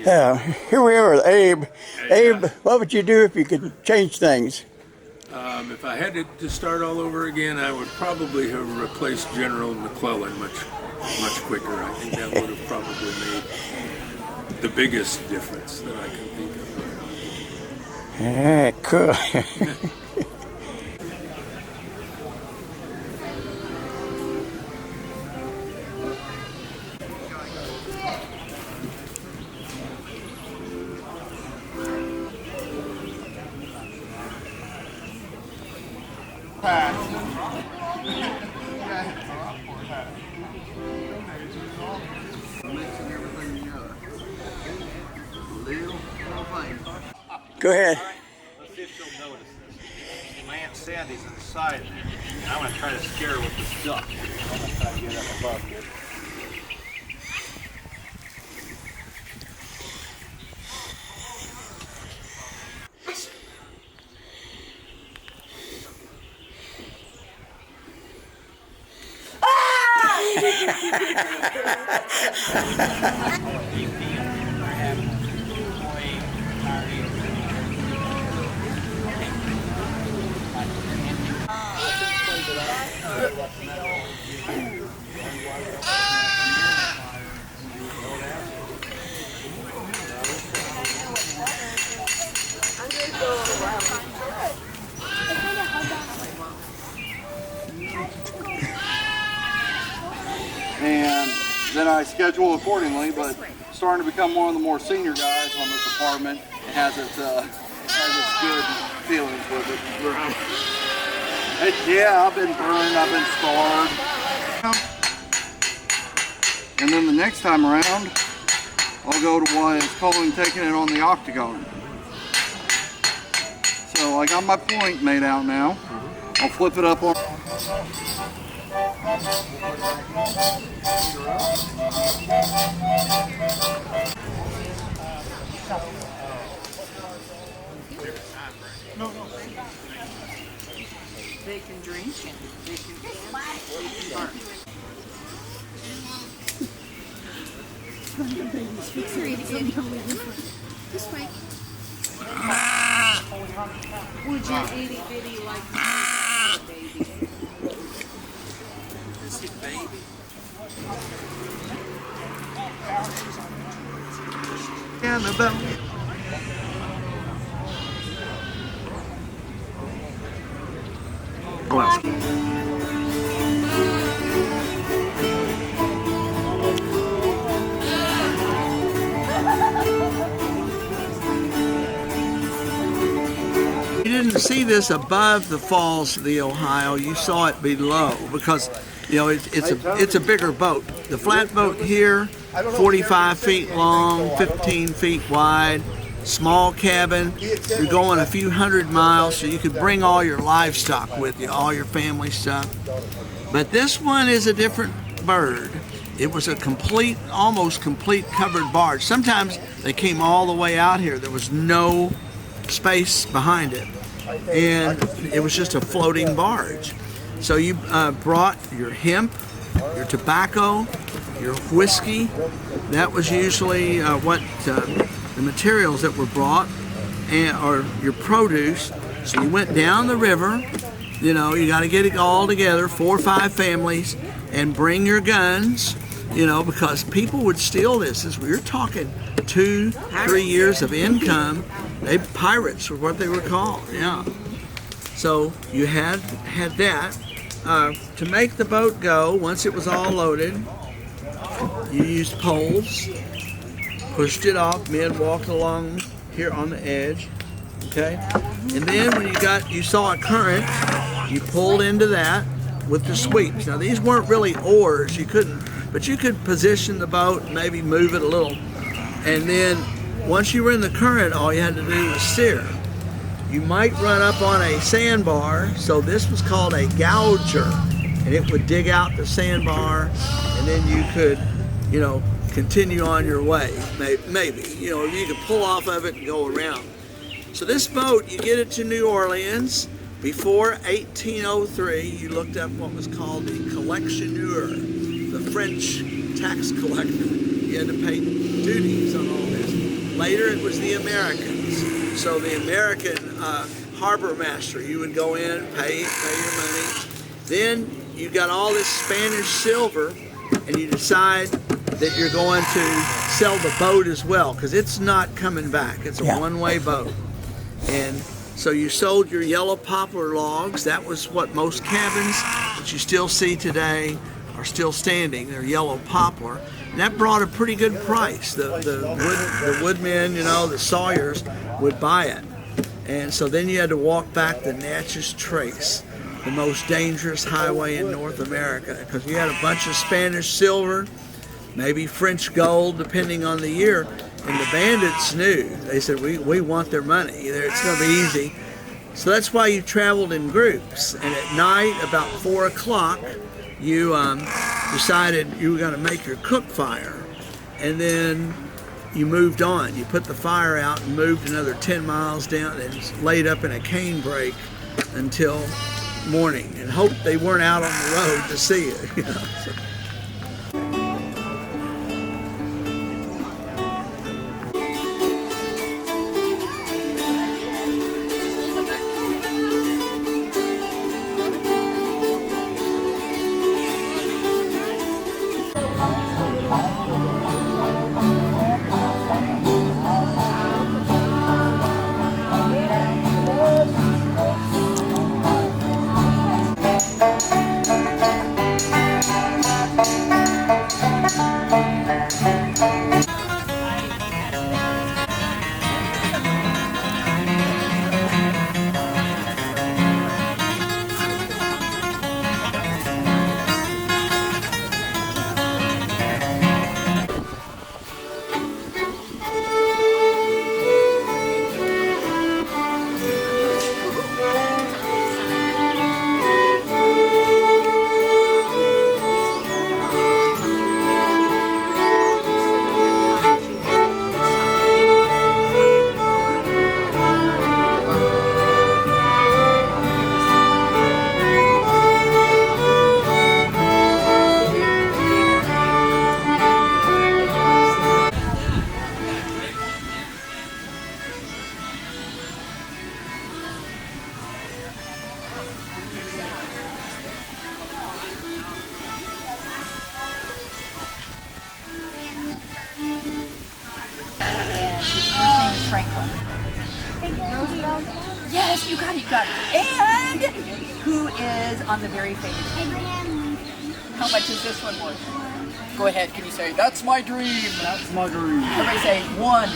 Yeah, here we are with Abe. Abe, what would you do if you could change things? If I had to start all over again, I would probably have replaced General McClellan much quicker. I think that would have probably made the biggest difference that I can think of. Yeah, cool. Go ahead. Let's see if she'll notice this. My Aunt Sandy's inside, and I'm going to try to scare her with this duck. I'm going to try to get up above here. And then I schedule accordingly, but starting to become one of the more senior guys on this apartment. It has its good feelings with it. Yeah, I've been burned, I've been scarred. And then the next time around, I'll go to what is calling taking it on the octagon. So I got my point made out now. I'll flip it up on. They can drink and they can dance, they can bark. This way. Would you itty bitty like me, baby? Is it baby? Annabelle. You didn't see this above the falls of the Ohio. You saw it below because, you know, it's a bigger boat. The flatboat here, 45 feet long, 15 feet wide, small cabin. You're going a few hundred miles, so you could bring all your livestock with you, all your family stuff. But this one is a different bird. It was a complete, almost complete covered barge. Sometimes they came all the way out here. There was no space behind it, and it was just a floating barge. So you brought your hemp, your tobacco, your whiskey. That was usually what the materials that were brought, or your produce. So you went down the river. You know, you got to get it all together, 4 or 5 families, and bring your guns. You know, because people would steal this. As we were talking 2-3 years of income. Pirates were what they were called. Yeah. So you had that. To make the boat go, once it was all loaded, you used poles, pushed it off, men walked along here on the edge, okay? And then when you saw a current, you pulled into that with the sweeps. Now these weren't really oars, but you could position the boat, maybe move it a little, and then once you were in the current, all you had to do was steer. You might run up on a sandbar, so this was called a gouger, and it would dig out the sandbar, and then you could, you know, continue on your way. Maybe, you know, you could pull off of it and go around. So this boat, you get it to New Orleans. Before 1803, you looked up what was called the collectionneur, the French tax collector. You had to pay duties on all this. Later it was the Americans. So the American harbor master, you would go in, pay your money. Then you got all this Spanish silver, and you decide that you're going to sell the boat as well, because it's not coming back. It's a one-way boat. And so you sold your yellow poplar logs. That was what most cabins that you still see today are still standing. They're yellow poplar. And that brought a pretty good price. The woodmen, you know, the sawyers would buy it. And so then you had to walk back the Natchez Trace, the most dangerous highway in North America, because you had a bunch of Spanish silver, maybe French gold, depending on the year. And the bandits knew. They said, we want their money. It's going to be easy. So that's why you traveled in groups. And at night, about 4 o'clock, you decided you were going to make your cook fire. And then you moved on. You put the fire out and moved another 10 miles down and laid up in a cane brake until morning and hoped they weren't out on the road to see you. You know? So. Yes, you got it, you got it. And who is on the very famous? How much is this one worth? Go ahead, can you say, that's my dream? That's my dream. Everybody say, one.